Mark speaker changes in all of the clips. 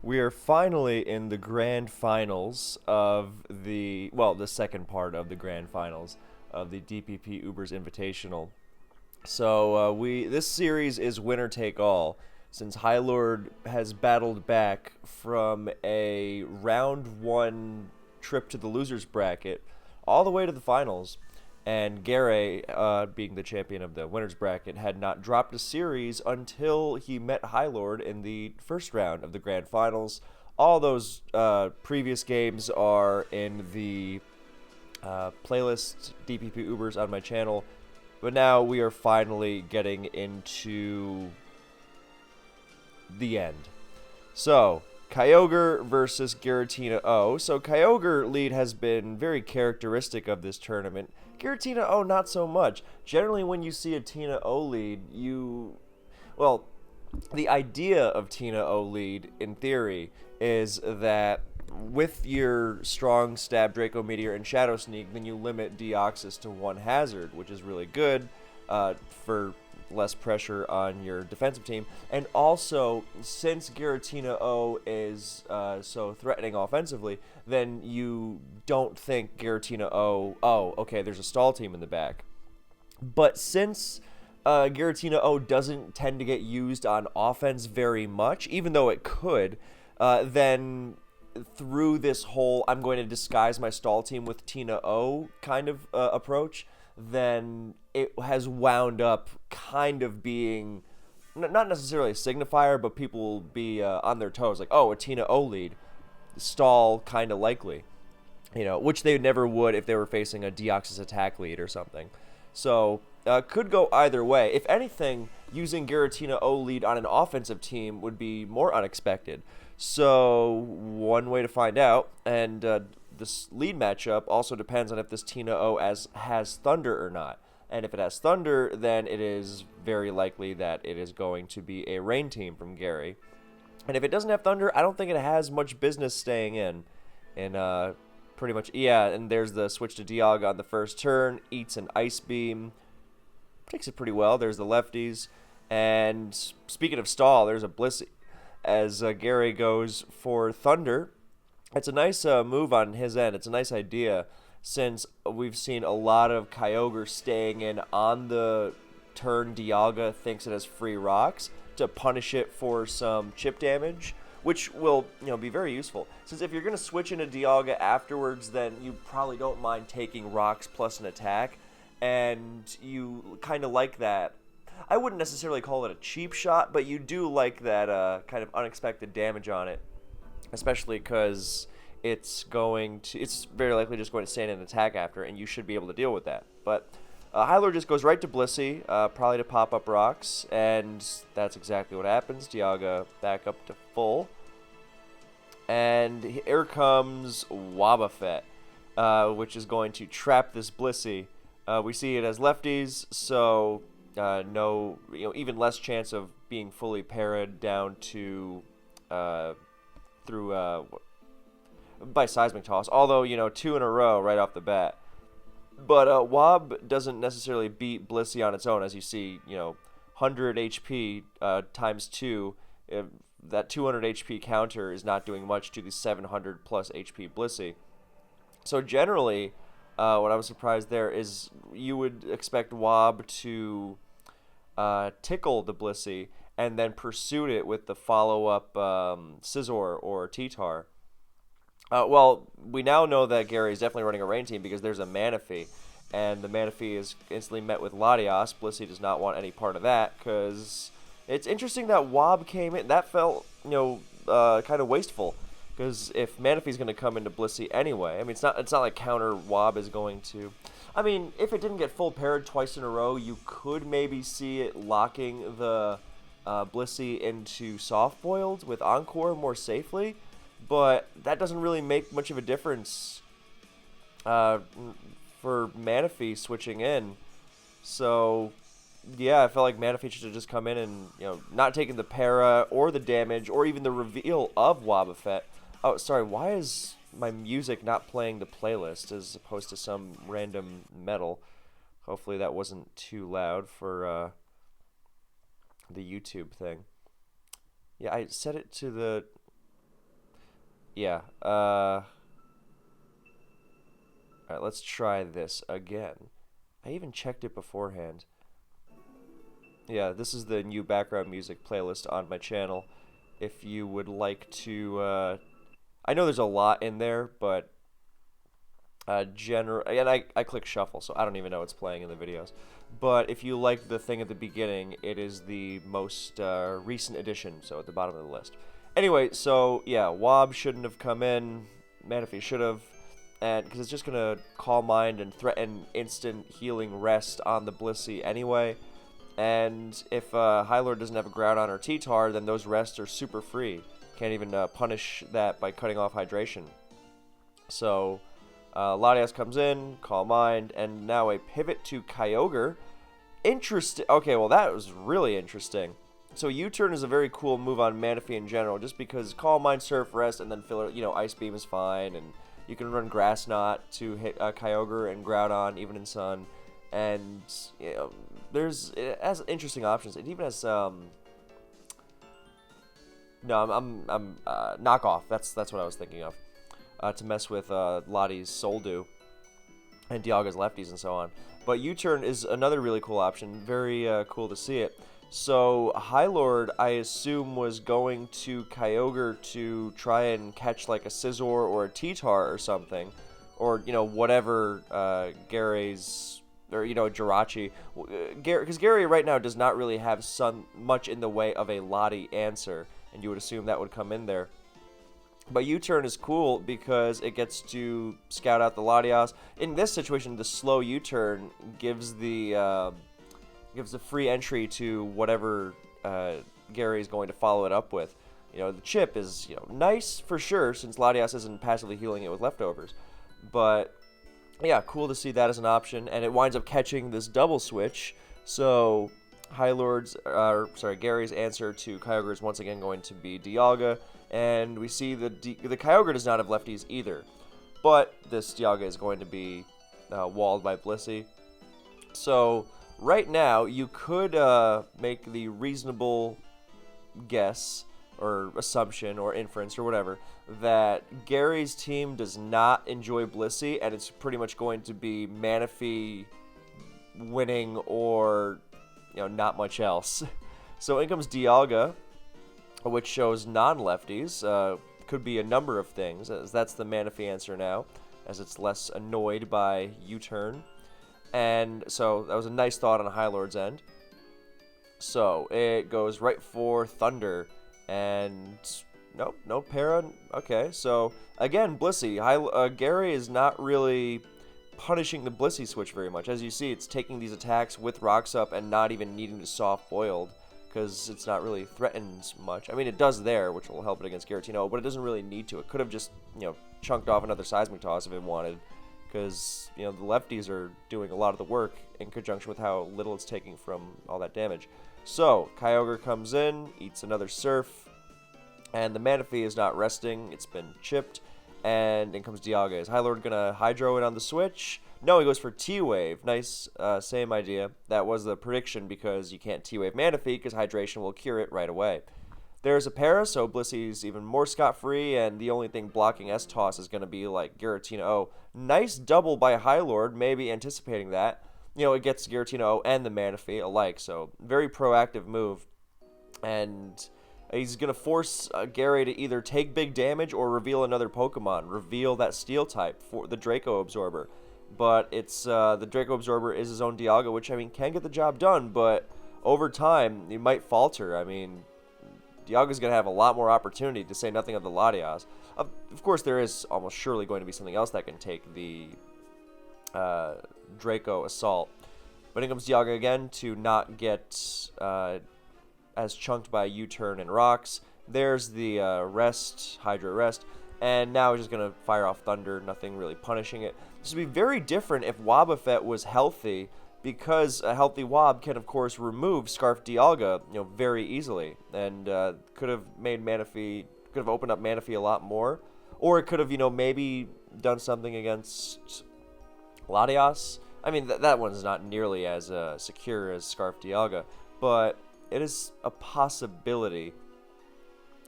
Speaker 1: We are finally in the grand finals of the second part of the grand finals of the DPP Ubers Invitational. This series is winner take all, since High Lord has battled back from a round one trip to the losers bracket all the way to the finals. And Gary, being the champion of the winners bracket, had not dropped a series until he met High Lord in the first round of the grand finals. All those previous games are in the playlist DPP Ubers on my channel. But now we are finally getting into the end. So, Kyogre versus Giratina O. So, Kyogre lead has been very characteristic of this tournament. Giratina O, not so much. Generally, when you see a Tina O lead, well, the idea of Tina O lead, in theory, is that with your strong Stab, Draco Meteor, and Shadow Sneak, then you limit Deoxys to one hazard, which is really good for less pressure on your defensive team. And also, since Giratina O is so threatening offensively, then you don't think Giratina O, oh, okay, there's a stall team in the back. But since Giratina O doesn't tend to get used on offense very much, even though it could, then through this whole I'm going to disguise my stall team with Tina O kind of approach, then it has wound up kind of being not necessarily a signifier, but people will be on their toes, like, oh, a Tina O lead, stall kind of likely, which they never would if they were facing a Deoxys attack lead or something. So could go either way. If anything, using Giratina O lead on an offensive team would be more unexpected. So one way to find out, and this lead matchup also depends on if this Tina O has Thunder or not. And if it has Thunder, then it is very likely that it is going to be a Rain team from Gary. And if it doesn't have Thunder, I don't think it has much business staying in. And pretty much, yeah, and there's the switch to Dialga on the first turn, eats an Ice Beam, takes it pretty well. There's the lefties. And speaking of stall, there's a Blissey as Gary goes for Thunder. It's a nice move on his end. It's a nice idea, since we've seen a lot of Kyogre staying in on the turn Dialga thinks it has free rocks to punish it for some chip damage, which will be very useful. Since if you're going to switch into Dialga afterwards, then you probably don't mind taking rocks plus an attack, and you kind of like that. I wouldn't necessarily call it a cheap shot, but you do like that kind of unexpected damage on it, especially because it's very likely just going to stand in an attack after, and you should be able to deal with that. But Hyler just goes right to Blissey, probably to pop up rocks, and that's exactly what happens. Dialga back up to full. And here comes Wobbuffet, which is going to trap this Blissey. We see it as lefties, so no, even less chance of being fully parried down to through by Seismic Toss. Although, two in a row right off the bat. But Wob doesn't necessarily beat Blissey on its own, as you see, 100 HP times 2. That 200 HP counter is not doing much to the 700 plus HP Blissey. So generally, what I was surprised there is you would expect Wob to tickle the Blissey and then pursue it with the follow-up Scizor or T-Tar. Well, we now know that Gary is definitely running a Rain team because there's a Manaphy, and the Manaphy is instantly met with Latios. Blissey does not want any part of that, because it's interesting that Wob came in. That felt, kind of wasteful, because if Manaphy's going to come into Blissey anyway, I mean, it's not like counter Wob is going to. I mean, if it didn't get full paired twice in a row, you could maybe see it locking the Blissey into soft-boiled with Encore more safely. But that doesn't really make much of a difference for Manaphy switching in. So, yeah, I felt like Manaphy should have just come in and, not taken the para or the damage or even the reveal of Wobbuffet. Oh, sorry, why is my music not playing the playlist as opposed to some random metal? Hopefully that wasn't too loud for the YouTube thing. Yeah, I set it to the Yeah. Alright, let's try this again. I even checked it beforehand. Yeah, this is the new background music playlist on my channel. If you would like to, I know there's a lot in there, but and I click shuffle, so I don't even know what's playing in the videos. But if you like the thing at the beginning, it is the most recent edition, so at the bottom of the list. Anyway, so yeah, Wob shouldn't have come in. Manaphy should have, and because it's just gonna Calm Mind and threaten instant healing rest on the Blissey anyway. And if High Lord doesn't have a Groudon or T-Tar, then those rests are super free. Can't even punish that by cutting off hydration. So Latias comes in, Calm Mind, and now a pivot to Kyogre. Interesting. Okay, well that was really interesting. So U-turn is a very cool move on Manaphy in general, just because Calm Mind, Surf, Rest, and then filler. Ice Beam is fine, and you can run Grass Knot to hit Kyogre and Groudon even in Sun, and it has interesting options. It even has no, I'm knockoff. That's what I was thinking of. To mess with Lottie's Soldew and Dialga's lefties and so on. But U-turn is another really cool option. Very cool to see it. So High Lord, I assume, was going to Kyogre to try and catch like a Scizor or a T-Tar or something, or whatever Gary's or Jirachi, because Gary right now does not really have much in the way of a Lottie answer, and you would assume that would come in there. But U-turn is cool because it gets to scout out the Latias. In this situation, the slow U-turn gives the free entry to whatever Gary is going to follow it up with. The chip is nice for sure, since Latias isn't passively healing it with leftovers. But yeah, cool to see that as an option, and it winds up catching this double switch. So Gary's answer to Kyogre is once again going to be Dialga. And we see the Kyogre does not have lefties either. But this Dialga is going to be walled by Blissey. So right now, you could make the reasonable guess or assumption or inference or whatever that Gary's team does not enjoy Blissey, and it's pretty much going to be Manaphy winning or not much else. So in comes Dialga, which shows non-lefties. Could be a number of things, as that's the Manaphy answer now, as it's less annoyed by U-turn. And so that was a nice thought on High Lord's end. So it goes right for Thunder, and nope, no para. Okay, so again, Blissey. Gary is not really punishing the Blissey switch very much. As you see, it's taking these attacks with Rocks Up and not even needing to soft boiled, because it's not really threatened much. I mean, it does there, which will help it against Giratina, but it doesn't really need to. It could have just, chunked off another Seismic Toss if it wanted, because, the lefties are doing a lot of the work in conjunction with how little it's taking from all that damage. So, Kyogre comes in, eats another Surf, and the Manaphy is not resting. It's been chipped, and in comes Dialga. Is High Lord going to Hydro it on the switch? No, he goes for T-Wave. Nice, same idea. That was the prediction, because you can't T-Wave Manaphy, because Hydration will cure it right away. There's a para, so Blissey's even more scot-free, and the only thing blocking S-Toss is going to be, like, Giratina O. Nice double by High Lord, maybe anticipating that. It gets Giratina O and the Manaphy alike, so very proactive move. And he's going to force Gary to either take big damage or reveal another Pokemon. Reveal that Steel type for the Draco Absorber. But it's the Draco Absorber is his own Dialga, which, can get the job done, but over time, he might falter. Dialga's going to have a lot more opportunity, to say nothing of the Latias. Of course, there is almost surely going to be something else that can take the Draco Assault. But in comes Dialga again to not get as chunked by U-turn and Rocks. There's the Hydro Rest. And now he's just going to fire off Thunder, nothing really punishing it. This would be very different if Wobbuffet was healthy, because a healthy Wob can, of course, remove Scarf Dialga, very easily. And could have made Manaphy, could have opened up Manaphy a lot more. Or it could have, maybe done something against Latias. That one's not nearly as secure as Scarf Dialga, but it is a possibility.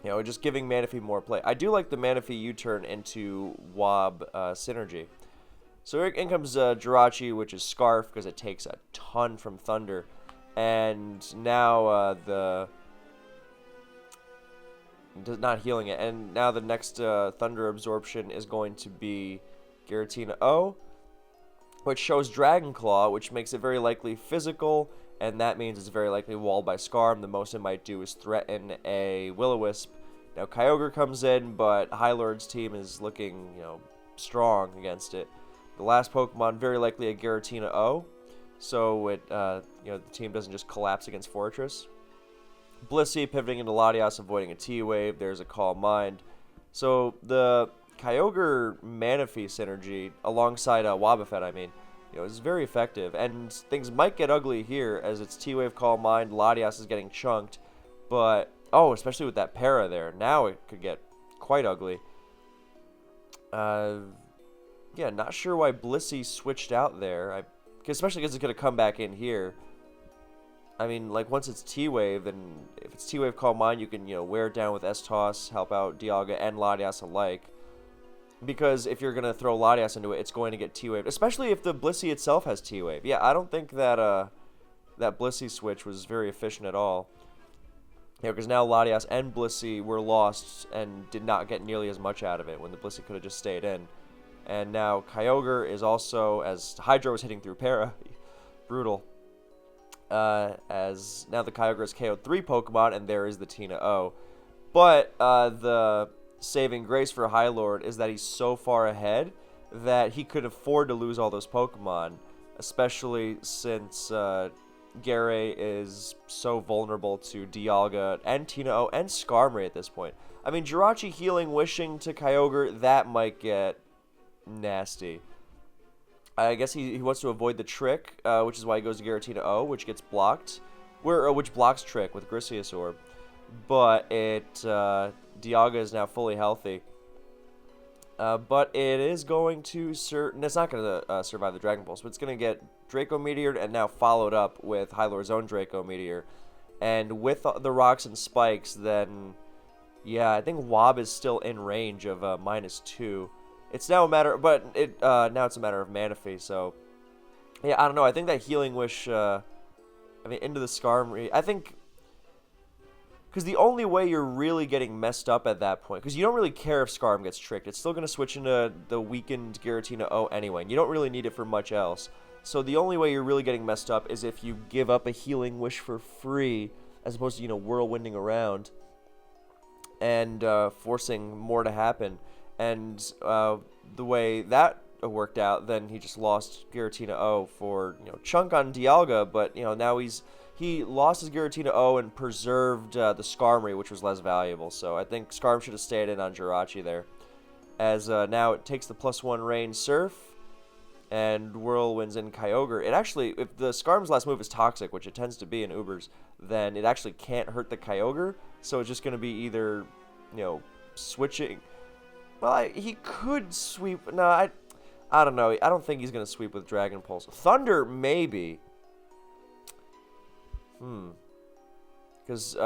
Speaker 1: Just giving Manaphy more play. I do like the Manaphy U-turn into Wob synergy. So in comes Jirachi, which is Scarf, because it takes a ton from Thunder. And now not healing it. And now the next Thunder Absorption is going to be Giratina O, which shows Dragon Claw, which makes it very likely physical, and that means it's very likely walled by Scarm. The most it might do is threaten a Will-O-Wisp. Now Kyogre comes in, but High Lord's team is looking, strong against it. The last Pokemon, very likely a Giratina O, so it, the team doesn't just collapse against Fortress. Blissey pivoting into Latias, avoiding a T-Wave. There's a Calm Mind. So the Kyogre Manaphy synergy, alongside Wobbuffet, is very effective. And things might get ugly here, as it's T-Wave, Calm Mind, Latias is getting chunked. But, especially with that para there, now it could get quite ugly. Yeah, not sure why Blissey switched out there. Especially because it's going to come back in here. Once it's T-Wave, then if it's T-Wave Calm Mind, you can, wear it down with S-Toss, help out Dialga and Latias alike. Because if you're going to throw Latias into it, it's going to get T-Wave. Especially if the Blissey itself has T-Wave. Yeah, I don't think that that Blissey switch was very efficient at all. Because now Latias and Blissey were lost and did not get nearly as much out of it when the Blissey could have just stayed in. And now Kyogre is also, as Hydro is hitting through Para, brutal. As now the Kyogre has KO'd 3 Pokemon, and there is the Tina O. But the saving grace for High Lord is that he's so far ahead that he could afford to lose all those Pokemon, especially since Gary is so vulnerable to Dialga and Tina O and Skarmory at this point. Jirachi healing Wishing to Kyogre, that might get nasty. I guess he wants to avoid the Trick, which is why he goes to Giratina O, which gets blocked, which blocks Trick with Grisius Orb. But Dialga is now fully healthy. But it is going to it's not going to survive the Dragon Pulse, but it's going to get Draco Meteored and now followed up with High Lord's own Draco Meteor. And with the Rocks and Spikes, then yeah, I think Wob is still in range of -2. It's now a matter, but now it's a matter of Manaphy. So yeah, I don't know. I think that Healing Wish, into the Skarmory. I think because the only way you're really getting messed up at that point, because you don't really care if Skarm gets tricked, it's still going to switch into the weakened Giratina O anyway, and you don't really need it for much else. So the only way you're really getting messed up is if you give up a Healing Wish for free, as opposed to, whirlwinding around and forcing more to happen. And the way that worked out, then he just lost Giratina O for, chunk on Dialga, but, now he lost his Giratina O and preserved the Skarmory, which was less valuable. So I think Skarm should have stayed in on Jirachi there. As now it takes the +1 Rain Surf and Whirlwinds in Kyogre. It actually, if the Skarm's last move is Toxic, which it tends to be in Ubers, then it actually can't hurt the Kyogre. So it's just going to be either, switching. Well, he could sweep. No, I don't know. I don't think he's going to sweep with Dragon Pulse. Thunder, maybe. Because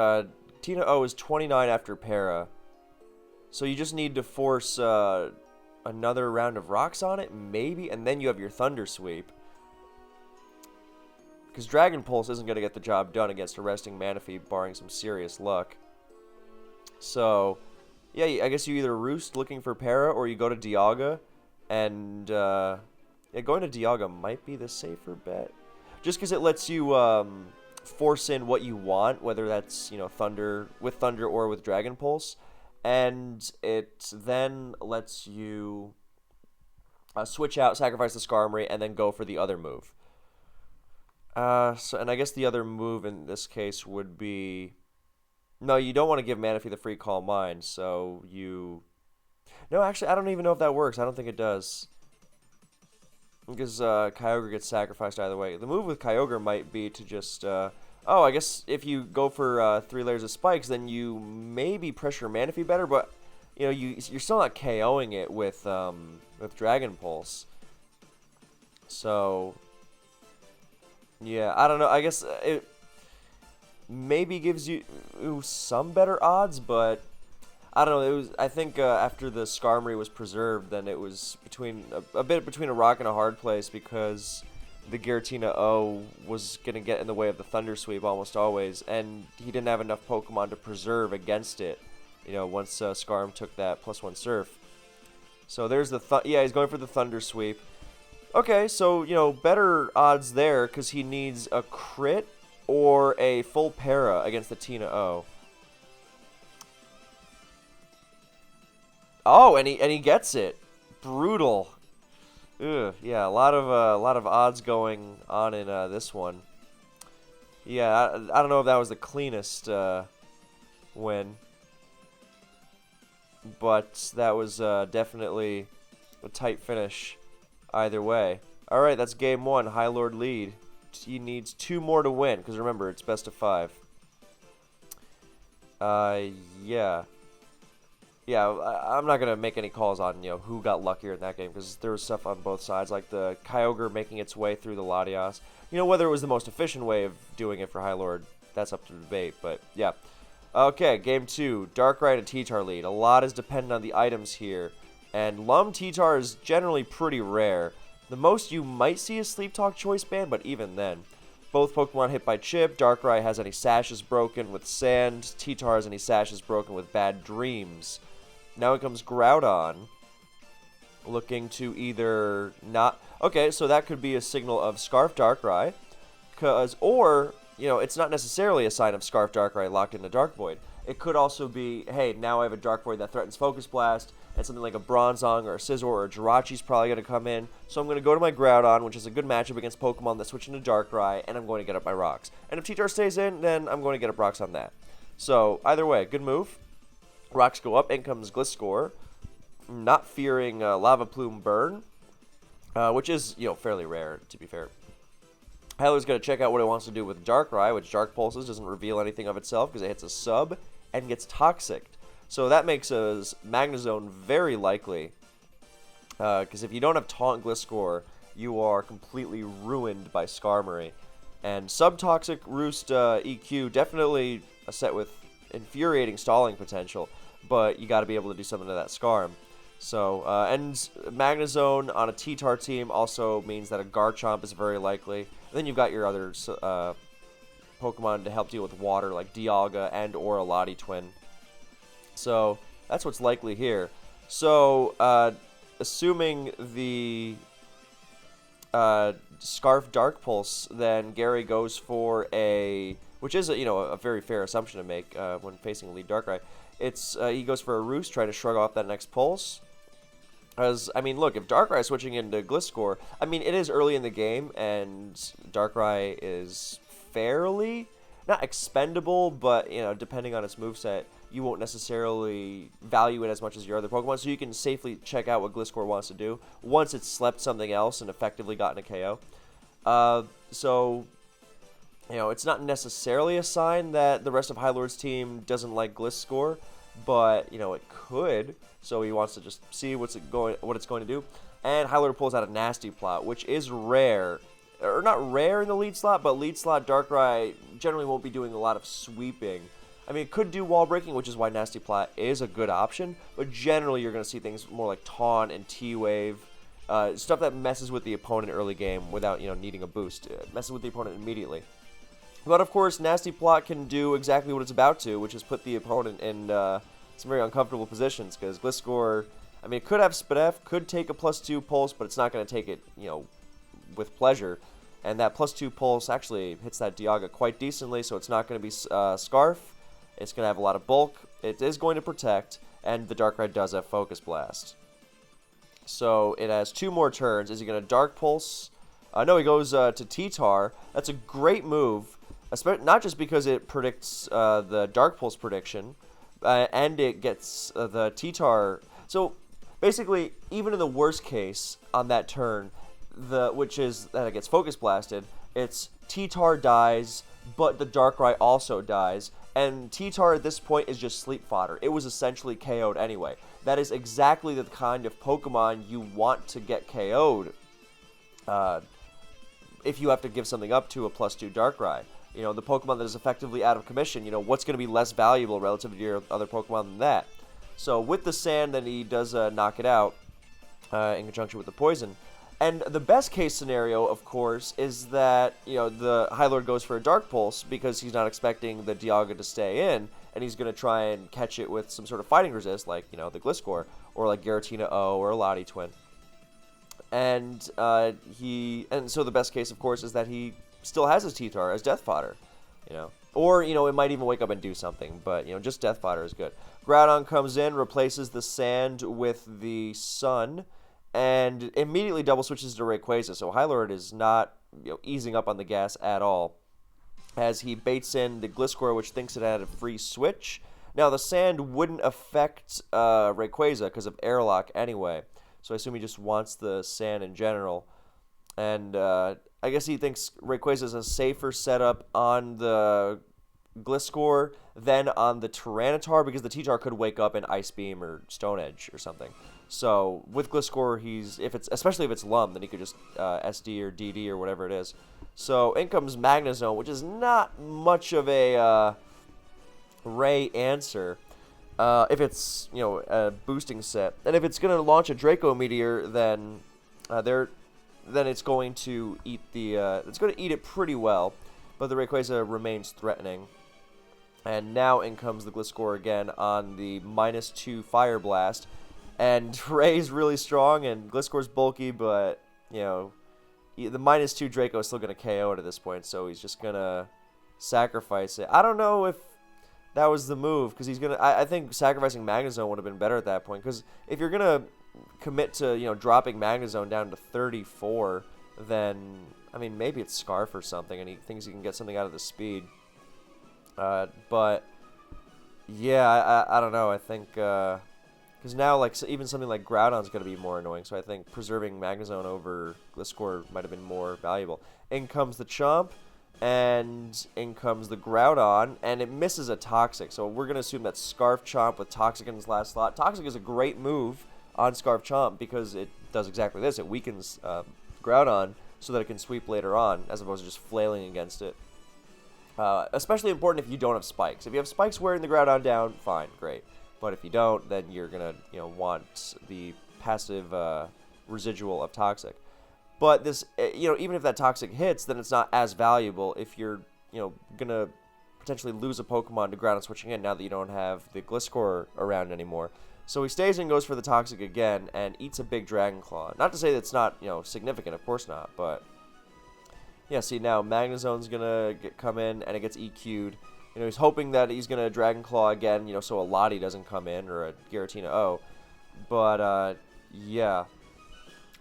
Speaker 1: Tina O is 29 after Para. So you just need to force another round of Rocks on it, maybe, and then you have your Thunder Sweep. Because Dragon Pulse isn't going to get the job done against a resting Manaphy, barring some serious luck. So, yeah, I guess you either roost looking for Para, or you go to Dialga. And, yeah, going to Dialga might be the safer bet. Just because it lets you force in what you want, whether that's, Thunder or with Dragon Pulse. And it then lets you switch out, sacrifice the Skarmory, and then go for the other move. And I guess the other move in this case would be... No, you don't want to give Manaphy the free Calm Mind, so you... No, actually, I don't even know if that works. I don't think it does. Because Kyogre gets sacrificed either way. The move with Kyogre might be to just... I guess if you go for 3 layers of spikes, then you maybe pressure Manaphy better, but you're still not KOing it with Dragon Pulse. So yeah, I don't know. I guess it maybe gives you some better odds, but I don't know. It was. I think after the Skarmory was preserved, then it was a bit between a rock and a hard place because the Giratina O was gonna get in the way of the Thunder Sweep almost always, and he didn't have enough Pokemon to preserve against it. Once Skarm took that +1 Surf. So there's yeah, he's going for the Thunder Sweep. Okay, so better odds there because he needs a crit or a full para against the Tina O. Oh, and he gets it. Brutal. Ugh, yeah, a lot of odds going on in this one. Yeah, I don't know if that was the cleanest win, but that was definitely a tight finish either way. All right, that's game one. High Lord lead. He needs 2 more to win because remember it's best of 5. Yeah. Yeah, I'm not going to make any calls on, who got luckier in that game because there was stuff on both sides, like the Kyogre making its way through the Latias. Whether it was the most efficient way of doing it for High Lord, that's up to debate, but yeah. Okay, game 2, Darkrai and T-Tar lead. A lot is dependent on the items here, and Lum T-Tar is generally pretty rare. The most you might see is Sleep Talk Choice Band, but even then. Both Pokemon hit by Chip. Darkrai has any sashes broken with Sand. T-Tar has any sashes broken with Bad Dreams. Now it comes Groudon, looking to either not... Okay, so that could be a signal of Scarf Darkrai, or, it's not necessarily a sign of Scarf Darkrai locked into Dark Void. It could also be, hey, now I have a Dark Void that threatens Focus Blast, and something like a Bronzong or a Scizor or a Jirachi's probably going to come in, so I'm going to go to my Groudon, which is a good matchup against Pokemon that switch into Darkrai, and I'm going to get up my Rocks. And if T-Tar stays in, then I'm going to get up Rocks on that. So, either way, good move. Rocks go up, in comes Gliscor, not fearing Lava Plume Burn, which is, fairly rare, to be fair. Hyler's going to check out what it wants to do with Darkrai, which Dark Pulses doesn't reveal anything of itself because it hits a sub and gets Toxic. So that makes a Magnezone very likely, because if you don't have Taunt Gliscor, you are completely ruined by Skarmory. And Sub-Toxic Roost EQ, definitely a set with infuriating stalling potential, but you got to be able to do something to that Skarm. So, and Magnezone on a T-Tar team also means that a Garchomp is very likely. And then you've got your other Pokemon to help deal with water, like Dialga and or a Lottie Twin. So, that's what's likely here. So, assuming the Scarf Dark Pulse, then Gary goes for a... Which is, a very fair assumption to make when facing a lead Darkrai. He goes for a Roost, trying to shrug off that next Pulse. As, look, if Darkrai is switching into Gliscor, it is early in the game, and Darkrai is fairly, not expendable, but, depending on its moveset, you won't necessarily value it as much as your other Pokemon, so you can safely check out what Gliscor wants to do once it's slept something else and effectively gotten a KO. It's not necessarily a sign that the rest of High Lord's team doesn't like Gliscor, but, it could. So he wants to just see what it's going to do. And High Lord pulls out a Nasty Plot, which is rare. Or not rare in the lead slot, but lead slot Darkrai generally won't be doing a lot of sweeping. It could do wall breaking, which is why Nasty Plot is a good option, but generally you're going to see things more like Taunt and T-Wave. Stuff that messes with the opponent early game without, needing a boost. It messes with the opponent immediately. But of course, Nasty Plot can do exactly what it's about to, which is put the opponent in some very uncomfortable positions, because Gliscor, it could have Spadef, could take a +2 Pulse, but it's not going to take it, with pleasure. And that +2 Pulse actually hits that Dialga quite decently, so it's not going to be Scarf. It's going to have a lot of bulk. It is going to protect, and the Darkrai does have Focus Blast. So it has 2 more turns. Is he going to Dark Pulse? No, he goes to T-Tar. That's a great move, not just because it predicts the Dark Pulse prediction, and it gets the T-Tar. So basically, even in the worst case on that turn, which is that it gets Focus Blasted, it's T-Tar dies, but the Darkrai also dies, and T-Tar at this point is just sleep fodder. It was essentially KO'd anyway. That is exactly the kind of Pokemon you want to get KO'd if you have to give something up to a +2 Darkrai. The Pokemon that is effectively out of commission, what's going to be less valuable relative to your other Pokemon than that? So with the sand, then he does knock it out in conjunction with the poison. And the best case scenario, of course, is that, the High Lord goes for a Dark Pulse because he's not expecting the Dialga to stay in, and he's going to try and catch it with some sort of fighting resist, like, the Gliscor, or like Giratina O, or a Lottie Twin. And so the best case, of course, is that he still has his T-Tar as Death Fodder, Or, it might even wake up and do something, but, just Death Fodder is good. Groudon comes in, replaces the Sand with the Sun, and immediately double switches to Rayquaza. So High Lord is not easing up on the gas at all, as he baits in the Gliscor, which thinks it had a free switch. Now the Sand wouldn't affect Rayquaza because of Airlock anyway, so I assume he just wants the Sand in general. And I guess he thinks Rayquaza is a safer setup on the Gliscor than on the Tyranitar, because the T-Tar could wake up in Ice Beam or Stone Edge or something. So with Gliscor, especially if it's Lum, then he could just SD or DD or whatever it is. So in comes Magnezone, which is not much of a Ray answer if it's a boosting set, and if it's gonna launch a Draco Meteor, then it's going to eat it pretty well, but the Rayquaza remains threatening. And now in comes the Gliscor again on the -2 Fire Blast. And Ray's really strong, and Gliscor's bulky, but, the -2 Draco is still going to KO it at this point, so he's just going to sacrifice it. I don't know if that was the move, because he's going to... I think sacrificing Magnezone would have been better at that point, because if you're going to commit to, dropping Magnezone down to 34, then, maybe it's Scarf or something, and he thinks he can get something out of the speed. But, yeah, I don't know. I think... because now, even something like Groudon's going to be more annoying, so I think preserving Magnezone over Gliscor might have been more valuable. In comes the Chomp, and in comes the Groudon, and it misses a Toxic, so we're going to assume that Scarf Chomp with Toxic in his last slot. Toxic is a great move on Scarf Chomp because it does exactly this. It weakens Groudon so that it can sweep later on, as opposed to just flailing against it. Especially important if you don't have Spikes. If you have Spikes wearing the Groudon down, fine, great. But if you don't, then you're going to, want the passive residual of Toxic. But this, even if that Toxic hits, then it's not as valuable if you're, going to potentially lose a Pokemon to Groudon switching in now that you don't have the Gliscor around anymore. So he stays and goes for the Toxic again and eats a big Dragon Claw. Not to say that it's not, significant, of course not, but... Yeah, see, now Magnezone's going to come in and it gets EQ'd. He's hoping that he's going to Dragon Claw again, so a Lottie doesn't come in, or a Giratina O. But, yeah.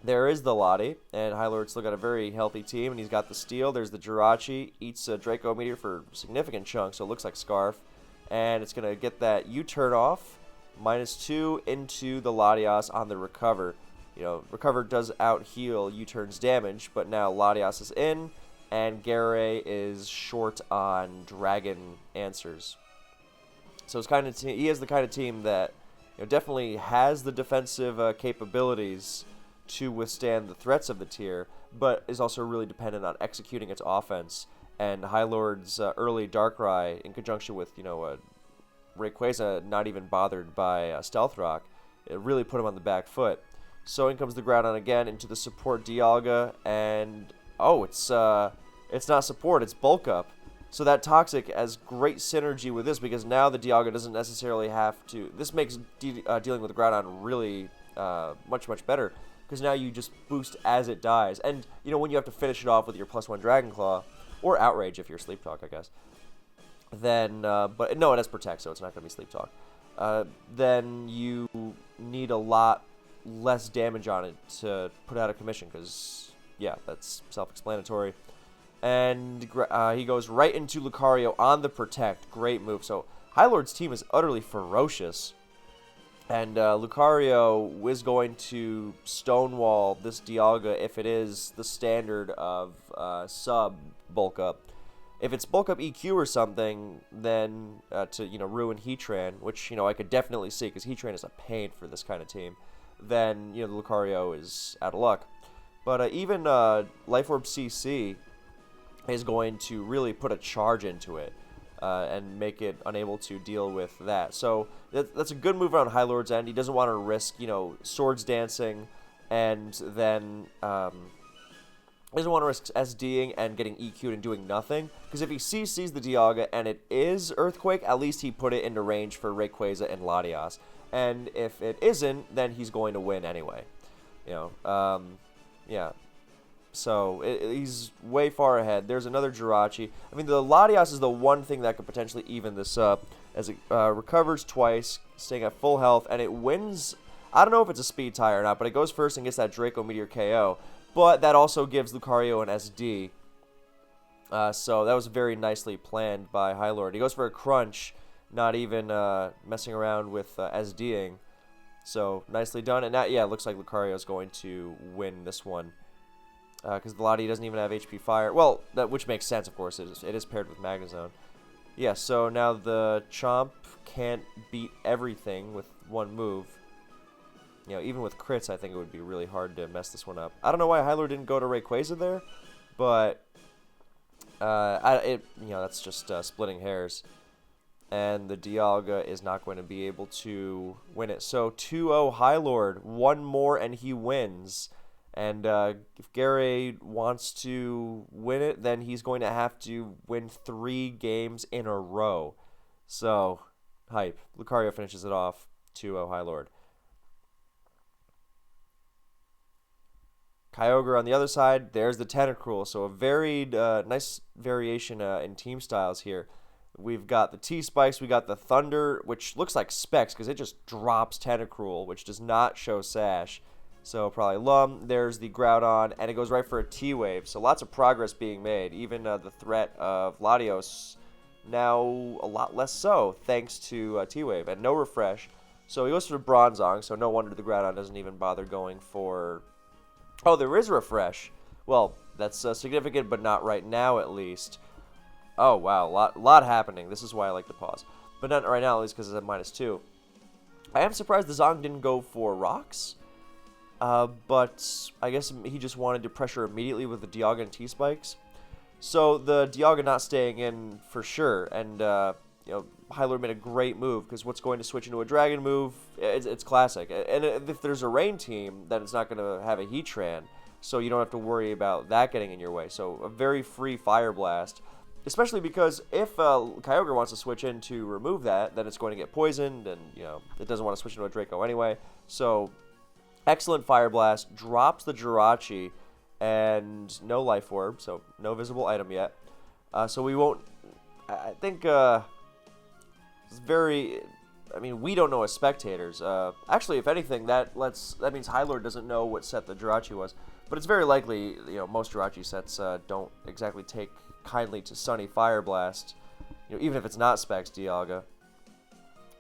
Speaker 1: There is the Lottie, and High Lord's still got a very healthy team, and he's got the Steel. There's the Jirachi, eats a Draco Meteor for significant chunks, so it looks like Scarf. And it's going to get that U-turn off, -2 into the Latias on the Recover. Recover does out-heal U-turn's damage, but now Latias is in, and Garay is short on Dragon answers. So he has the kind of team that definitely has the defensive capabilities to withstand the threats of the tier, but is also really dependent on executing its offense. And High Lord's early Darkrai, in conjunction with Rayquaza not even bothered by Stealth Rock, it really put him on the back foot. So in comes the Groudon again into the support Dialga, and it's not support, it's Bulk Up. So that Toxic has great synergy with this, because now the Dialga doesn't necessarily have to... This makes dealing with the Groudon really much, much better, because now you just boost as it dies. And, when you have to finish it off with your +1 Dragon Claw, or Outrage if you're Sleep Talk, I guess, then... but no, it has Protect, so it's not going to be Sleep Talk. Then you need a lot less damage on it to put out a commission, because, yeah, that's self-explanatory. And he goes right into Lucario on the Protect. Great move. So High Lord's team is utterly ferocious. And Lucario is going to stonewall this Dialga if it is the standard of sub Bulk Up. If it's Bulk Up EQ or something, then to ruin Heatran, which I could definitely see, because Heatran is a pain for this kind of team, then the Lucario is out of luck. But even Life Orb CC is going to really put a charge into it. and make it unable to deal with that. So that's a good move on High Lord's end. He doesn't want to risk, swords dancing, and then he doesn't want to risk SDing and getting EQ'd and doing nothing. Because if he CCs the Dialga and it is Earthquake, at least he put it into range for Rayquaza and Latias. And if it isn't, then he's going to win anyway. Yeah. So he's way far ahead. There's another Jirachi. I mean, the Latias is the one thing that could potentially even this up, as it recovers twice, staying at full health, and it wins. I don't know if it's a speed tie or not, but it goes first and gets that Draco Meteor KO. But that also gives Lucario an SD. So that was very nicely planned by High Lord. He goes for a crunch, not even messing around with SDing. So nicely done. And that, yeah, it looks like Lucario is going to win this one. Because the Lati doesn't even have HP Fire. Well, which makes sense, of course. It is paired with Magnezone. Yeah, so now the Chomp can't beat everything with one move. Even with crits, I think it would be really hard to mess this one up. I don't know why High Lord didn't go to Rayquaza there, but that's just splitting hairs. And the Dialga is not going to be able to win it. So 2-0 High Lord, one more and he wins. And if Gary wants to win it, then he's going to have to win 3 games in a row. So, hype. Lucario finishes it off, 2-0 High Lord. Kyogre on the other side, there's the Tentacruel. So a varied, nice variation in team styles here. We've got the T-Spikes, we got the Thunder, which looks like Specs because it just drops Tentacruel, which does not show Sash. So probably Lum, there's the Groudon, and it goes right for a T-Wave. So lots of progress being made. Even the threat of Latios now a lot less so, thanks to T-Wave, and no refresh. So he goes for Bronzong, so no wonder the Groudon doesn't even bother going for... Oh, there is refresh. Well, that's significant, but not right now, at least. Oh, wow, lot happening. This is why I like to pause. But not right now, at least because it's at -2. I am surprised the Zong didn't go for Rocks. But I guess he just wanted to pressure immediately with the Dialga and T-Spikes. So the Dialga not staying in for sure. And, High Lord made a great move, because what's going to switch into a Dragon move, it's classic. And if there's a Rain team, then it's not going to have a Heatran, so you don't have to worry about that getting in your way. So a very free Fire Blast, especially because if Kyogre wants to switch in to remove that, then it's going to get poisoned, and, it doesn't want to switch into a Draco anyway. So excellent Fire Blast, drops the Jirachi, and no Life Orb, so no visible item yet. So we won't, I think... It's very... I mean, we don't know as spectators. Actually, if anything, that means High Lord doesn't know what set the Jirachi was. But it's very likely, most Jirachi sets don't exactly take kindly to Sunny Fire Blast, even if it's not Specs Dialga.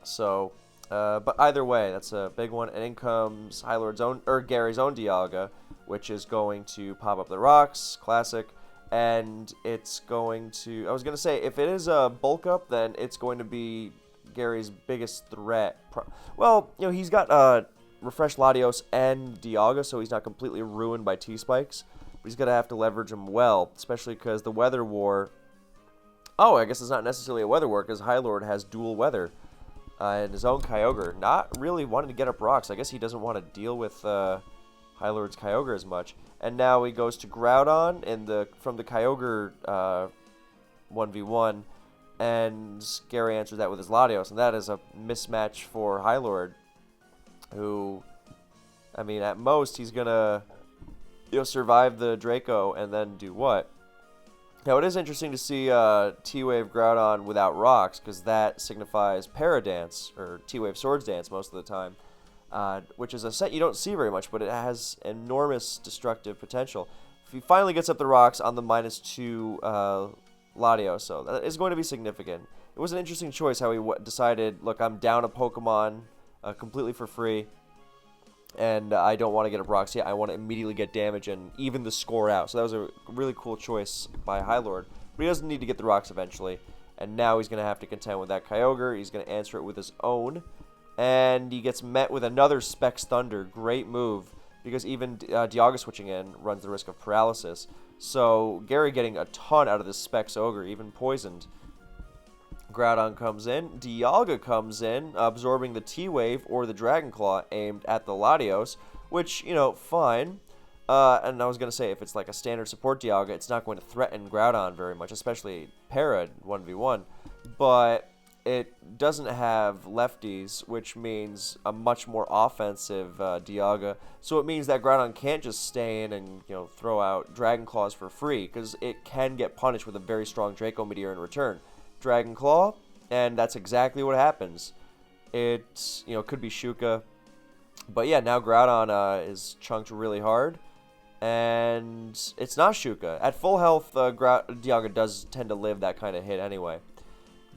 Speaker 1: So, but either way, that's a big one. And in comes High Lord's own, or Gary's own Dialga, which is going to pop up the rocks, classic. And it's going to... I was going to say, if it is a bulk up, then it's going to be Gary's biggest threat. Well, he's got refreshed Latios and Dialga, so he's not completely ruined by T-Spikes. But he's going to have to leverage them well, especially because the Weather War... Oh, I guess it's not necessarily a Weather War, because High Lord has dual Weather. And his own Kyogre, not really wanting to get up rocks. I guess he doesn't want to deal with High Lord's Kyogre as much. And now he goes to Groudon from the Kyogre 1v1, and Gary answers that with his Latios, and that is a mismatch for High Lord, who, I mean, at most he's gonna survive the Draco and then do what? Now it is interesting to see T-Wave Groudon without rocks, because that signifies Paradance, or T-Wave Swords Dance most of the time. Which is a set you don't see very much, but it has enormous destructive potential. If he finally gets up the rocks on the -2 Latios, so that is going to be significant. It was an interesting choice how he decided, look, I'm down a Pokemon completely for free, and I don't want to get up rocks yet. I want to immediately get damage and even the score out. So that was a really cool choice by High Lord. But he doesn't need to get the rocks eventually, and now he's going to have to contend with that Kyogre. He's going to answer it with his own. And he gets met with another Specs Thunder. Great move, because even Dialga switching in runs the risk of paralysis. So Gary getting a ton out of this Specs Ogre, even poisoned. Groudon comes in. Dialga comes in, absorbing the T-Wave or the Dragon Claw aimed at the Latios, which, fine. And I was going to say, if it's like a standard support Dialga, it's not going to threaten Groudon very much, especially Para 1v1. But it doesn't have lefties, which means a much more offensive Dialga. So it means that Groudon can't just stay in and throw out Dragon Claws for free, because it can get punished with a very strong Draco Meteor in return. Dragon Claw, and that's exactly what happens. It could be Shuka, but yeah, now Groudon is chunked really hard, and it's not Shuka. At full health, Dialga does tend to live that kind of hit anyway.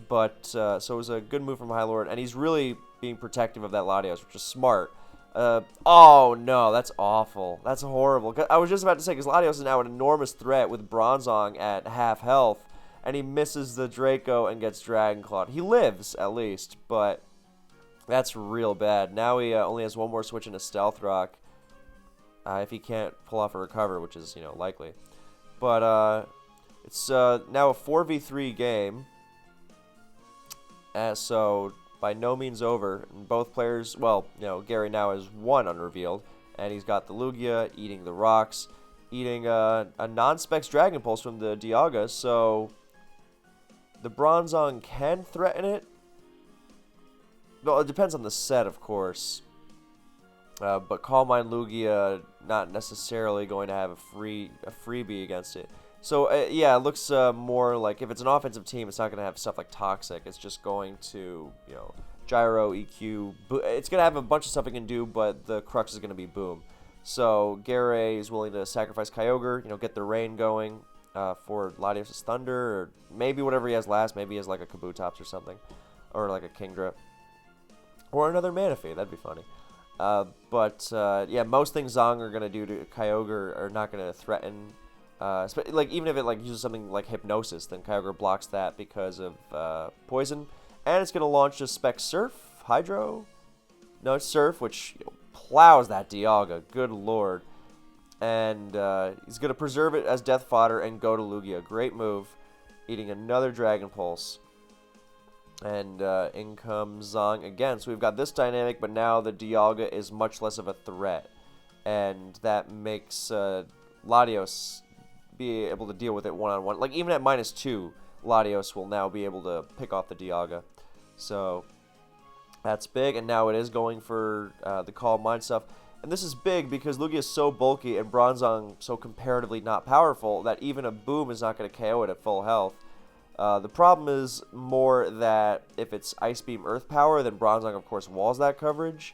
Speaker 1: But, so it was a good move from High Lord, and he's really being protective of that Latios, which is smart. Oh no, that's awful. That's horrible. I was just about to say, because Latios is now an enormous threat with Bronzong at half health, and he misses the Draco and gets Dragon Clawed. He lives, at least, but that's real bad. Now he only has one more switch into Stealth Rock, if he can't pull off a recover, which is, likely. But it's now a 4v3 game, so by no means over. And both players, well, Gary now has one unrevealed, and he's got the Lugia eating the rocks, eating a non-specs Dragon Pulse from the Dialga, so the Bronzong can threaten it. Well, it depends on the set, of course. But Calm Mind Lugia not necessarily going to have a freebie against it. So yeah, it looks more like if it's an offensive team, it's not going to have stuff like Toxic. It's just going to Gyro, EQ. It's going to have a bunch of stuff it can do, but the crux is going to be Boom. So Gary is willing to sacrifice Kyogre, get the rain going. For Latios' Thunder, or maybe whatever he has last. Maybe he has like a Kabutops or something, or like a Kingdra, or another Manaphy. That'd be funny. Yeah, most things Zong are gonna do to Kyogre are not gonna threaten. Like even if it uses something like Hypnosis, then Kyogre blocks that because of Poison, and it's gonna launch a Spec Surf, Hydro. No, it's Surf, which plows that Dialga. Good lord. And he's going to preserve it as death fodder and go to Lugia. Great move. Eating another Dragon Pulse. And in comes Zong again. So we've got this dynamic, but now the Dialga is much less of a threat. And that makes Latios be able to deal with it one-on-one. Like, even at -2, Latios will now be able to pick off the Dialga. So that's big. And now it is going for the Calm Mind stuff. And this is big because Lugia is so bulky and Bronzong so comparatively not powerful that even a Boom is not going to KO it at full health. The problem is more that if it's Ice Beam Earth Power, then Bronzong, of course, walls that coverage.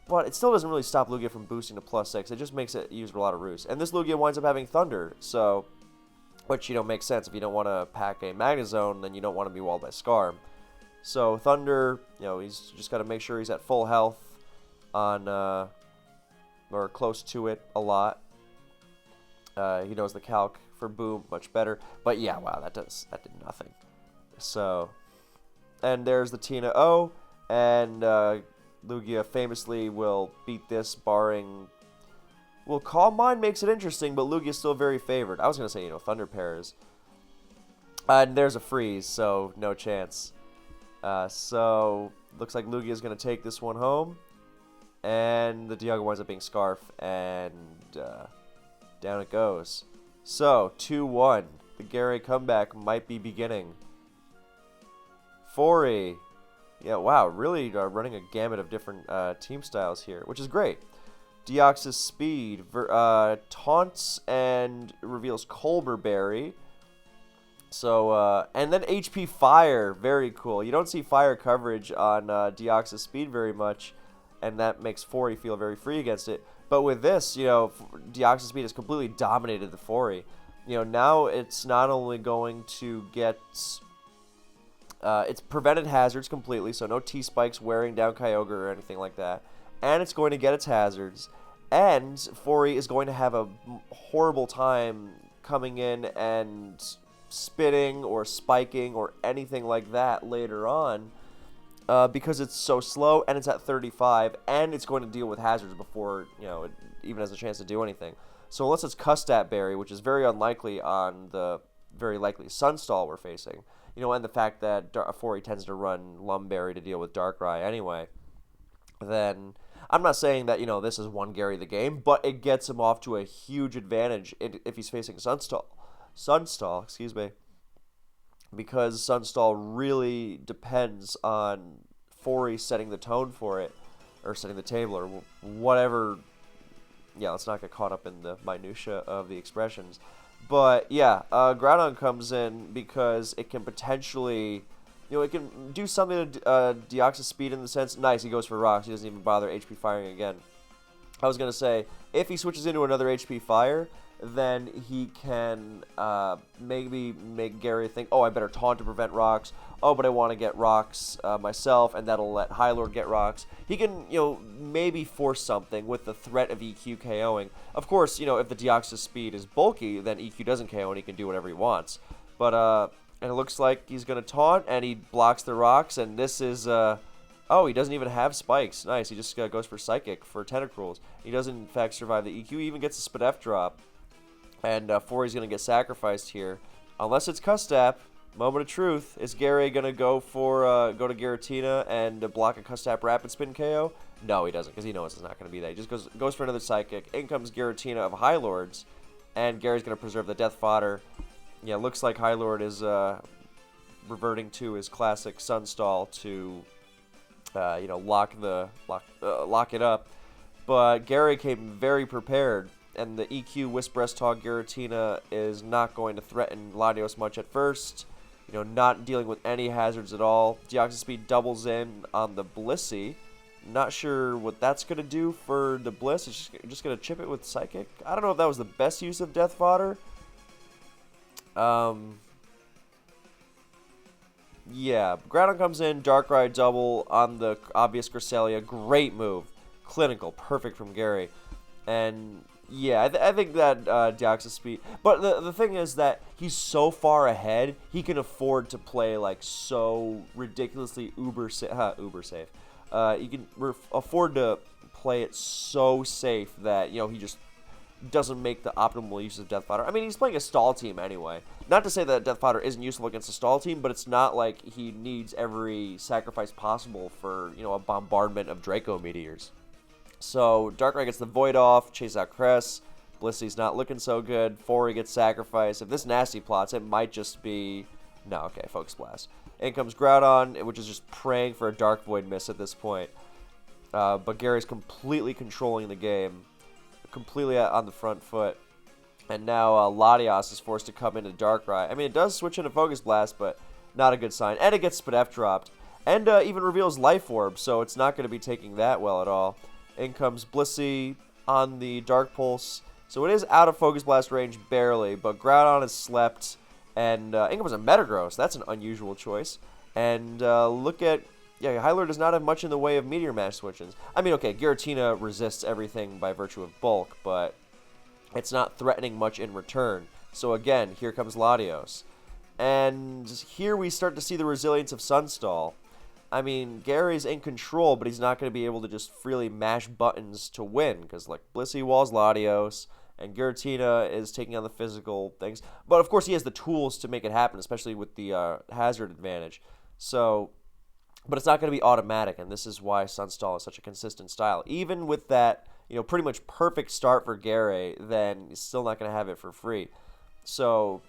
Speaker 1: But it still doesn't really stop Lugia from boosting to +6. It just makes it use a lot of roosts. And this Lugia winds up having Thunder, so which, makes sense. If you don't want to pack a Magnezone, then you don't want to be walled by Scar. So Thunder, he's just got to make sure he's at full health on... or close to it a lot. He knows the calc for Boom much better. But yeah, wow, that did nothing. So, and there's the Tina O, and Lugia famously will beat this, barring... Well, Calm Mind makes it interesting, but Lugia's still very favored. I was going to say, Thunder Pairs. And there's a freeze, so no chance. So, looks like Lugia's going to take this one home. And the Dialga winds up being Scarf, and down it goes. So, 2-1. The Gary comeback might be beginning. Fori. Yeah, wow, really running a gamut of different team styles here, which is great. Deoxys Speed taunts and reveals Colbur Berry. So, and then HP Fire, very cool. You don't see fire coverage on Deoxys Speed very much, and that makes Fori feel very free against it. But with this, Deoxys Speed has completely dominated the Fori. Now it's not only going to get... it's prevented hazards completely, so no T-Spikes wearing down Kyogre or anything like that. And it's going to get its hazards. And Fori is going to have a horrible time coming in and spitting or spiking or anything like that later on. Because it's so slow, and it's at 35, and it's going to deal with hazards before, it even has a chance to do anything. So unless it's Custat Berry, which is very unlikely on the very likely Sunstall we're facing, and the fact that Fori tends to run Lumberry to deal with Darkrai anyway, then I'm not saying that, this is won Gary the game, but it gets him off to a huge advantage if he's facing Sunstall, excuse me, because Sunstall really depends on Fori setting the tone for it, or setting the table, or whatever. Yeah, let's not get caught up in the minutia of the expressions. But yeah, Groudon comes in because it can potentially, it can do something to Deoxys speed in the sense. Nice, he goes for rocks. He doesn't even bother HP firing again. I was gonna say, if he switches into another HP fire, then he can maybe make Gary think, oh, I better taunt to prevent rocks. Oh, but I want to get rocks myself, and that'll let High Lord get rocks. He can, maybe force something with the threat of EQ KOing. Of course, if the Deoxys speed is bulky, then EQ doesn't KO and he can do whatever he wants. But, and it looks like he's going to taunt, and he blocks the rocks, and this is, oh, he doesn't even have spikes. Nice, he just goes for Psychic for Tentacruels. He doesn't, in fact, survive the EQ. He even gets a Spadef drop. And Fori's going to get sacrificed here. Unless it's Custap. Moment of truth. Is Gary going to go to Giratina and block a Custap Rapid Spin KO? No, he doesn't, because he knows it's not going to be that. He just goes for another Psychic. In comes Giratina of High Lords. And Gary's going to preserve the Death Fodder. Yeah, looks like High Lord is reverting to his classic Sunstall to, lock it up. But Gary came very prepared. And the EQ Whisperous Talk Giratina is not going to threaten Latios much at first. Not dealing with any hazards at all. Deoxys Speed doubles in on the Blissey. Not sure what that's going to do for the Bliss. It's just going to chip it with Psychic. I don't know if that was the best use of Death Fodder. Yeah, Groudon comes in, Darkrai double on the obvious Cresselia. Great move. Clinical. Perfect from Gary. And yeah, I think that Deoxys Speed... But the thing is that he's so far ahead, he can afford to play, so ridiculously uber safe. He can afford to play it so safe that, he just doesn't make the optimal use of Death Fodder. I mean, he's playing a stall team anyway. Not to say that Death Fodder isn't useful against a stall team, but it's not like he needs every sacrifice possible for, a bombardment of Draco Meteors. So, Darkrai gets the Void off, chase out Cress. Blissey's not looking so good. Fori gets sacrificed. If this nasty plots, it might just be... No, okay, Focus Blast. In comes Groudon, which is just praying for a Dark Void miss at this point. But Gary's completely controlling the game. Completely on the front foot. And now Latios is forced to come into Darkrai. I mean, it does switch into Focus Blast, but not a good sign. And it gets Spadef dropped. And even reveals Life Orb, so it's not going to be taking that well at all. In comes Blissey on the Dark Pulse. So it is out of Focus Blast range barely, but Groudon has slept. And in comes a Metagross. That's an unusual choice. And look at... Yeah, High Lord does not have much in the way of Meteor Mash switches. I mean, okay, Giratina resists everything by virtue of bulk, but it's not threatening much in return. So again, here comes Latios. And here we start to see the resilience of Sunstall. I mean, Gary's in control, but he's not going to be able to just freely mash buttons to win, because, Blissey walls Latios, and Giratina is taking on the physical things. But, of course, he has the tools to make it happen, especially with the hazard advantage. So, but it's not going to be automatic, and this is why Sunstall is such a consistent style. Even with that, pretty much perfect start for Gary, then he's still not going to have it for free. So...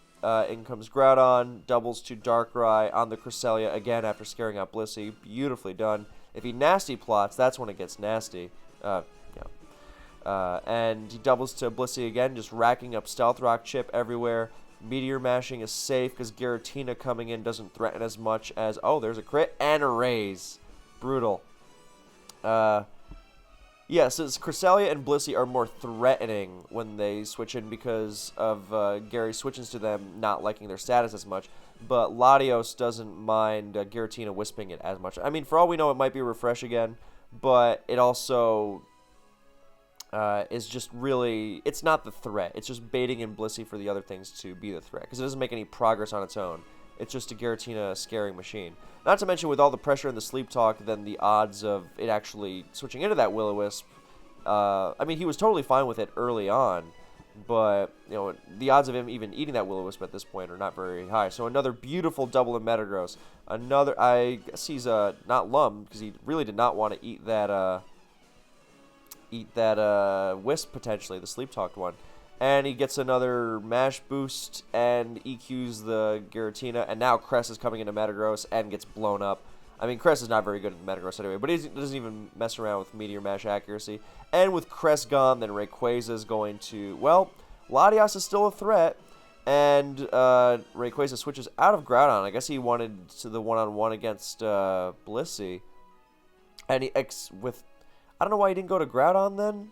Speaker 1: in comes Groudon, doubles to Darkrai on the Cresselia again after scaring out Blissey. Beautifully done. If he nasty plots, that's when it gets nasty. And he doubles to Blissey again, just racking up Stealth Rock Chip everywhere. Meteor Mashing is safe because Giratina coming in doesn't threaten as much as... Oh, there's a crit and a raise. Brutal. Yeah, since Cresselia and Blissey are more threatening when they switch in because of Gary switches to them not liking their status as much, but Latios doesn't mind Giratina wisping it as much. I mean, for all we know, it might be Refresh again, but it also is just really... It's not the threat. It's just baiting in Blissey for the other things to be the threat, because it doesn't make any progress on its own. It's just a Giratina scaring machine. Not to mention, with all the pressure and the sleep talk, then the odds of it actually switching into that Will-O-Wisp, I mean, he was totally fine with it early on, but the odds of him even eating that Will-O-Wisp at this point are not very high. So another beautiful double in Metagross. Another, I guess he's not Lum, because he really did not want to eat that Wisp potentially, the Sleep Talked one. And he gets another Mash Boost and EQs the Giratina, and now Cress is coming into Metagross and gets blown up. I mean, Cress is not very good at Metagross anyway, but he doesn't even mess around with Meteor Mash accuracy. And with Cress gone, then Rayquaza is going to... Well, Latias is still a threat, and Rayquaza switches out of Groudon. I guess he wanted to the one-on-one against Blissey. And I don't know why he didn't go to Groudon then,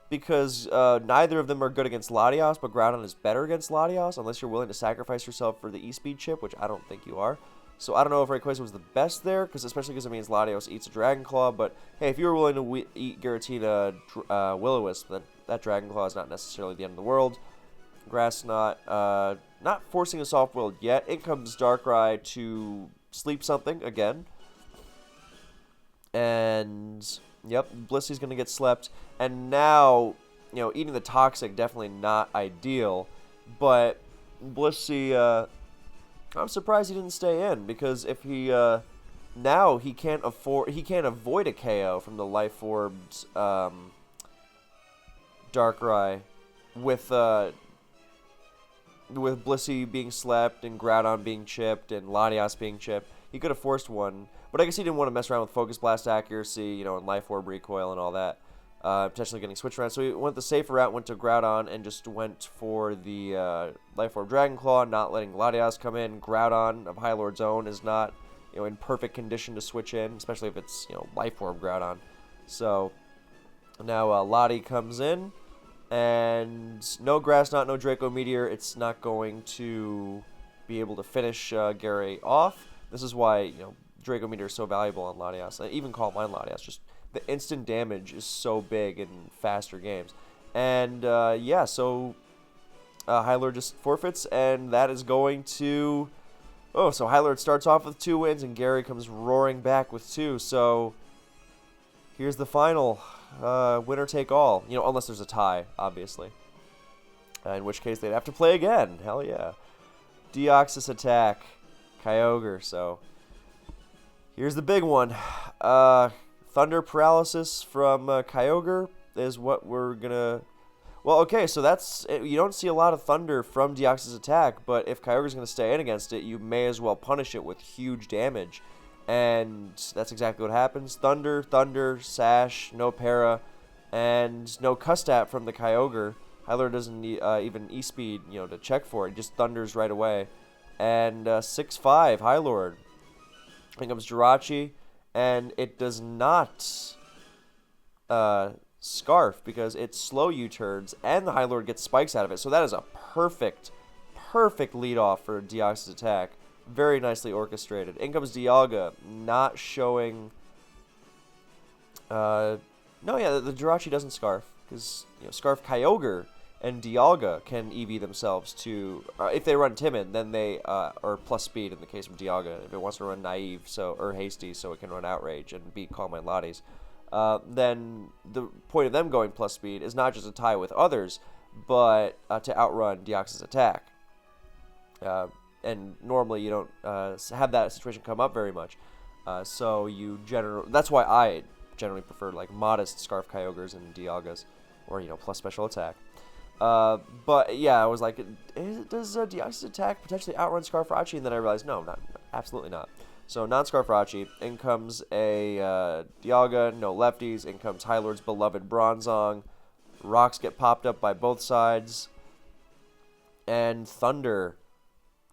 Speaker 1: because neither of them are good against Latias, but Groudon is better against Latias, unless you're willing to sacrifice yourself for the E-Speed chip, which I don't think you are. So I don't know if Rayquaza was the best there, especially because it means Latios eats a Dragon Claw. But hey, if you were willing to eat Giratina Will-O-Wisp, then that Dragon Claw is not necessarily the end of the world. Grass not forcing a soft willed yet. In comes Darkrai to sleep something again. And yep, Blissey's gonna get slept. And now, eating the Toxic definitely not ideal. But Blissey, I'm surprised he didn't stay in, because if he now he can't avoid a KO from the Life Orbed Darkrai with Blissey being slept and Groudon being chipped and Latias being chipped. He could have forced one, but I guess he didn't want to mess around with Focus Blast accuracy, and Life Orb recoil and all that. Potentially getting switched around. So he went the safer route, went to Groudon, and just went for the Life Orb Dragon Claw, not letting Latias come in. Groudon of High Lord's Own is not, in perfect condition to switch in, especially if it's, Life Orb Groudon. So now Lottie comes in, and no Grass Knot, no Draco Meteor. It's not going to be able to finish Gary off. This is why, Draco Meteor is so valuable on Latias. I even Calm Mind Latias, just the instant damage is so big in faster games. And, yeah, so Hylord just forfeits, and that is going to... Oh, so Hylord starts off with 2 wins, and Gary comes roaring back with 2. So here's the final. Winner take all. Unless there's a tie, obviously. In which case they'd have to play again. Hell yeah. Deoxys attack. Kyogre, so... Here's the big one. Thunder Paralysis from Kyogre is what we're gonna... Well, okay, so that's... You don't see a lot of Thunder from Deoxys attack, but if Kyogre's gonna stay in against it, you may as well punish it with huge damage. And that's exactly what happens. Thunder, Sash, no Para, and no Custap from the Kyogre. Hylord doesn't need even E-Speed, to check for it. He just thunders right away. And 6-5, Hylord. Then comes Jirachi, and it does not Scarf, because it slow U-turns, and the Hylord gets spikes out of it. So that is a perfect lead off for Deoxys attack. Very nicely orchestrated. In comes Dialga, not showing... No, yeah, the Jirachi doesn't Scarf, because Scarf Kyogre and Dialga can EV themselves to... if they run Timid, then they... or plus speed in the case of Dialga, if it wants to run Naive or Hasty, so it can run Outrage and beat Calm Mind Lotties. Then the point of them going plus speed is not just a tie with others, but to outrun Deoxys attack. And normally you don't have that situation come up very much. So you that's why I generally prefer modest Scarf Kyogres and Dialgas, or plus special attack. But yeah, I was like, does Deoxys attack potentially outrun Scarfrachi? And then I realized, no, absolutely not. So non-Scarfrachi. In comes a Dialga, no lefties. In comes Hylord's beloved Bronzong. Rocks get popped up by both sides. And Thunder.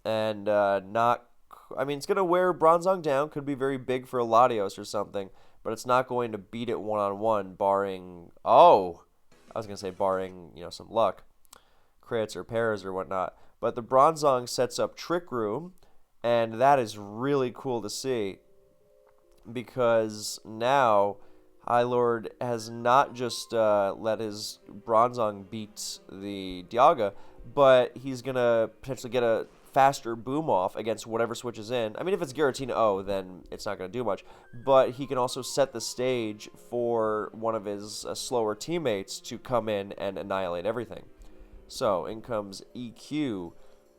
Speaker 1: And it's going to wear Bronzong down. Could be very big for a Latios or something. But it's not going to beat it one-on-one, barring... Oh! I was going to say barring, some luck. Crits or pairs or whatnot. But the Bronzong sets up Trick Room. And that is really cool to see, because now Hylord has not just let his Bronzong beat the Dialga, but he's going to potentially get a faster boom off against whatever switches in. I mean, if it's Giratina, then it's not going to do much. But he can also set the stage for one of his slower teammates to come in and annihilate everything. So in comes EQ.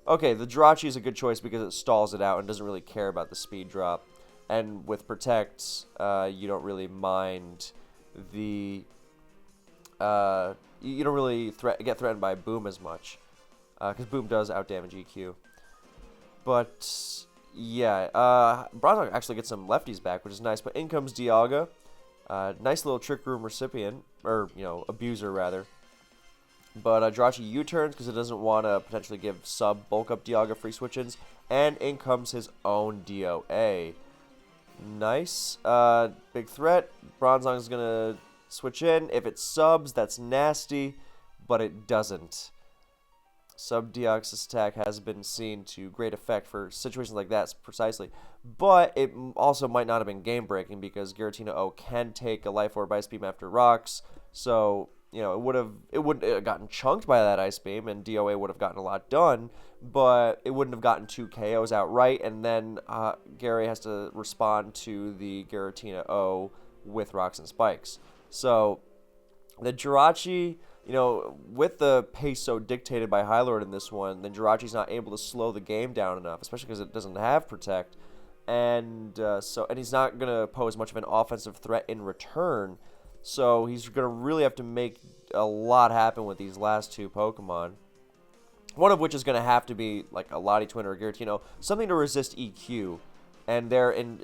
Speaker 1: Okay, the Jirachi is a good choice because it stalls it out and doesn't really care about the speed drop. And with Protect, you don't really mind the... you don't really get threatened by Boom as much. Because Boom does outdamage EQ. But, yeah, Bronzong actually gets some lefties back, which is nice. But in comes Dialga. Nice little Trick Room recipient, or, abuser, rather. But Jirachi U-turns because it doesn't want to potentially give sub bulk up Dialga free switch-ins. And in comes his own DOA. Nice. Big threat. Bronzong is going to switch in. If it subs, that's nasty, but it doesn't. Sub Deoxys attack has been seen to great effect for situations like that, precisely. But it also might not have been game-breaking because Giratina O can take a Life Orb Ice Beam after rocks. So, it wouldn't have gotten chunked by that Ice Beam, and DOA would have gotten a lot done, but it wouldn't have gotten 2 KOs outright, and then Gary has to respond to the Giratina O with rocks and spikes. So, the Jirachi... with the pace so dictated by High Lord in this one, then Jirachi's not able to slow the game down enough, especially because it doesn't have Protect, and he's not gonna pose much of an offensive threat in return. So he's gonna really have to make a lot happen with these last 2 Pokemon. One of which is gonna have to be like a Lati Twin or a Giratina, something to resist EQ, and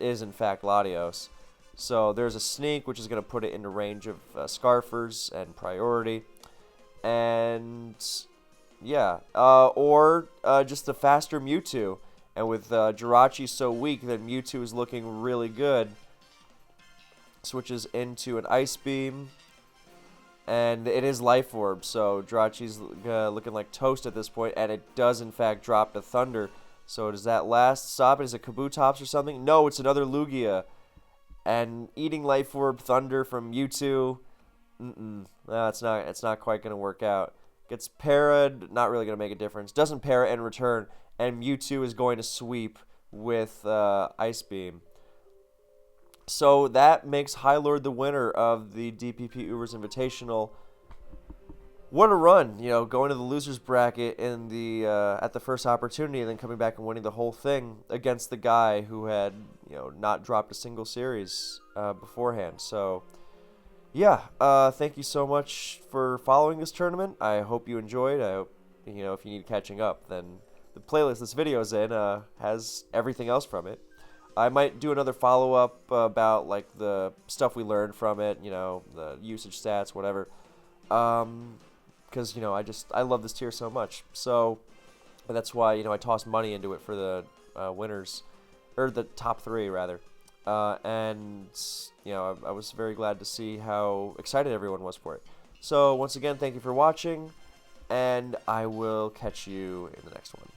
Speaker 1: is in fact Latios. So there's a Sneak, which is gonna put it into range of Scarfers and priority. And yeah, or just a faster Mewtwo. And with Jirachi so weak that Mewtwo is looking really good. Switches into an Ice Beam. And it is Life Orb, so Jirachi's looking like toast at this point. And it does in fact drop to Thunder. So does that last stop? Is it Kabutops or something? No, it's another Lugia. And eating Life Orb Thunder from Mewtwo... No, it's not quite going to work out. Gets parried, not really going to make a difference. Doesn't parry in return, and Mewtwo is going to sweep with Ice Beam. So that makes High Lord the winner of the DPP Ubers Invitational. What a run, going to the losers bracket in the at the first opportunity, and then coming back and winning the whole thing against the guy who had not dropped a single series beforehand. So. Yeah, thank you so much for following this tournament. I hope you enjoyed. I hope, if you need catching up, then the playlist this video is in has everything else from it. I might do another follow-up about, like, the stuff we learned from it, the usage stats, whatever. Because, I love this tier so much. So, that's why, I tossed money into it for the winners, or the top 3, rather. And, I was very glad to see how excited everyone was for it. So, once again, thank you for watching, and I will catch you in the next one.